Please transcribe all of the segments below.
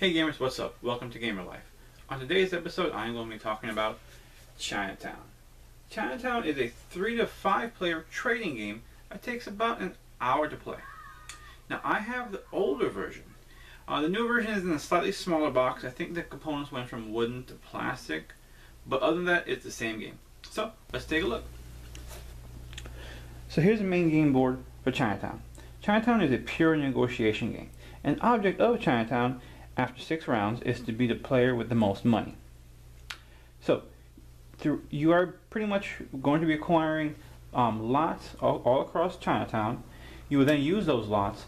Hey gamers, what's up? Welcome to Gamer Life. On today's episode, I'm going to be talking about Chinatown. Chinatown is a 3 to 5 player trading game that takes about an hour to play. Now, I have the older version. The new version is in a slightly smaller box. I think the components went from wooden to plastic, but other than that, it's the same game. So, let's take a look. So here's the main game board for Chinatown. Chinatown is a pure negotiation game. An object of Chinatown after 6 rounds is to be the player with the most money. So you are pretty much going to be acquiring lots all across Chinatown. You will then use those lots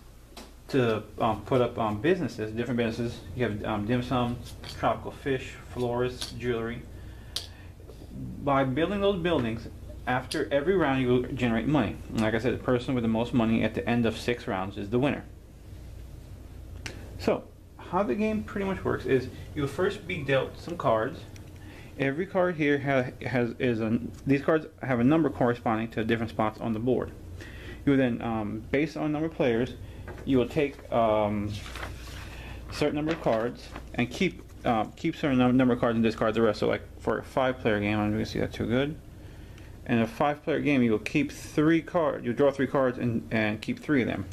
to put up businesses, different businesses. You have dim sum, tropical fish, florists, jewelry. By building those buildings, after every round you will generate money. And like I said, the person with the most money at the end of 6 rounds is the winner. So how the game pretty much works is you'll first be dealt some cards. Every card here these cards have a number corresponding to different spots on the board. You will then, based on number of players, you will take a certain number of cards and keep certain number of cards and discard the rest. So like for a 5-player game, I'm going to see that too good. In a 5-player game, you will keep 3 cards. You'll draw 3 cards and keep 3 of them.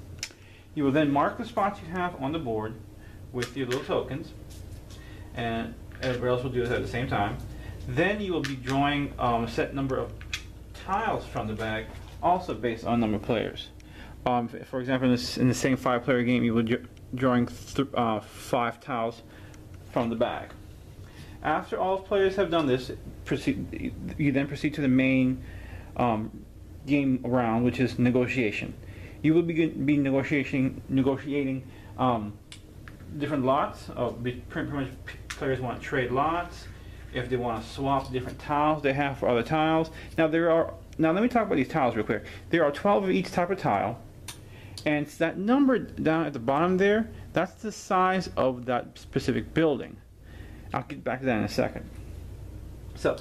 You will then mark the spots you have on the board with your little tokens, and everybody else will do this at the same time. Then you will be drawing a set number of tiles from the bag, also based on number of players. For example, in the same 5-player game, you will be drawing 5 tiles from the bag. After all players have done this, you then proceed to the main game round, which is negotiation. You will be negotiating different lots. Pretty much players want to trade lots. If they want to swap different tiles they have for other tiles. Now let me talk about these tiles real quick. There are 12 of each type of tile, and it's that number down at the bottom there, that's the size of that specific building. I'll get back to that in a second. So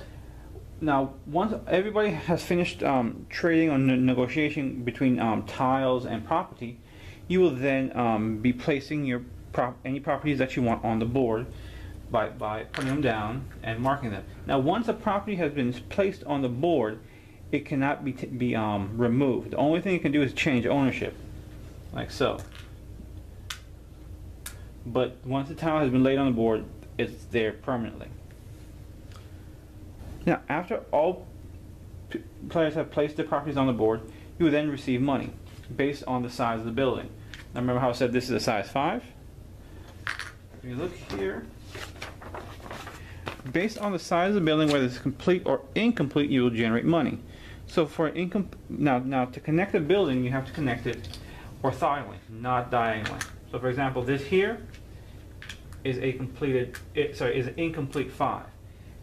now once everybody has finished trading on negotiation between tiles and property, you will then be placing any properties that you want on the board by putting them down and marking them. Now once a property has been placed on the board, it cannot be removed. The only thing you can do is change ownership, like so. But once the tile has been laid on the board, it's there permanently. Now after all players have placed their properties on the board, you will then receive money based on the size of the building. Now remember how I said this is a size 5? If you look here, based on the size of the building, whether it's complete or incomplete, you will generate money. So for now to connect a building, you have to connect it orthogonally, not diagonally. So for example, this here is is an incomplete 5.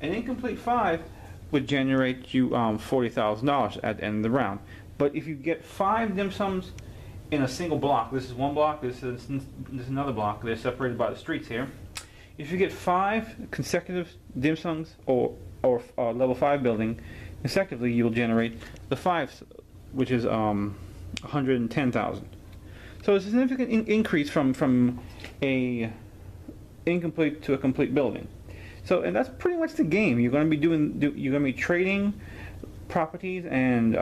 An incomplete 5 would generate you $40,000 at the end of the round. But if you get 5 dim sums in a single block, this is one block, this is another block, they're separated by the streets here. If you get 5 consecutive dim sums or level 5 building consecutively, you'll generate the 5, which is 110,000. So it's a significant increase from a incomplete to a complete building. So, and that's pretty much the game. You're going to be trading properties and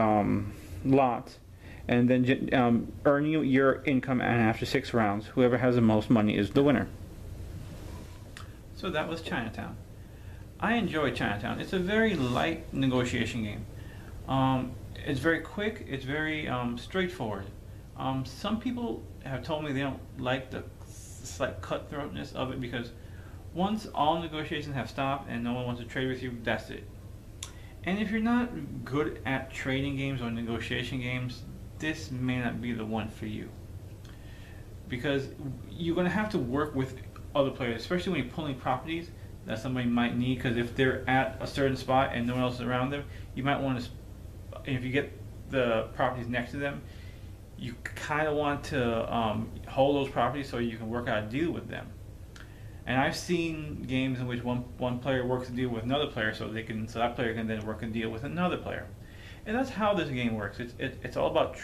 lots, and then earning your income. And after 6 rounds, whoever has the most money is the winner. So that was Chinatown. I enjoy Chinatown. It's a very light negotiation game. It's very quick. It's very straightforward. Some people have told me they don't like the slight cutthroatness of it, because once all negotiations have stopped and no one wants to trade with you, that's it. And if you're not good at trading games or negotiation games, this may not be the one for you, because you're going to have to work with other players, especially when you're pulling properties that somebody might need, because if they're at a certain spot and no one else is around them, you might want to, if you get the properties next to them, you kind of want to hold those properties so you can work out a deal with them. And I've seen games in which one player works a deal with another player, so that player can then work a deal with another player. And that's how this game works. It's all about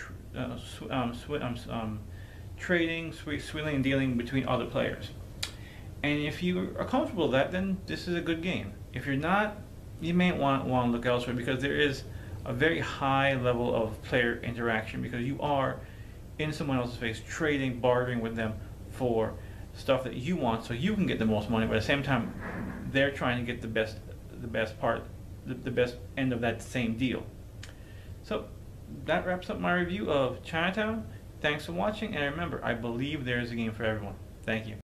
trading, swilling, and dealing between other players. And if you are comfortable with that, then this is a good game. If you're not, you may want to look elsewhere, because there is a very high level of player interaction, because you are in someone else's face, trading, bartering with them for stuff that you want, so you can get the most money. But at the same time, they're trying to get the best end of that same deal. So that wraps up my review of Chinatown. Thanks for watching, and remember, I believe there is a game for everyone. Thank you.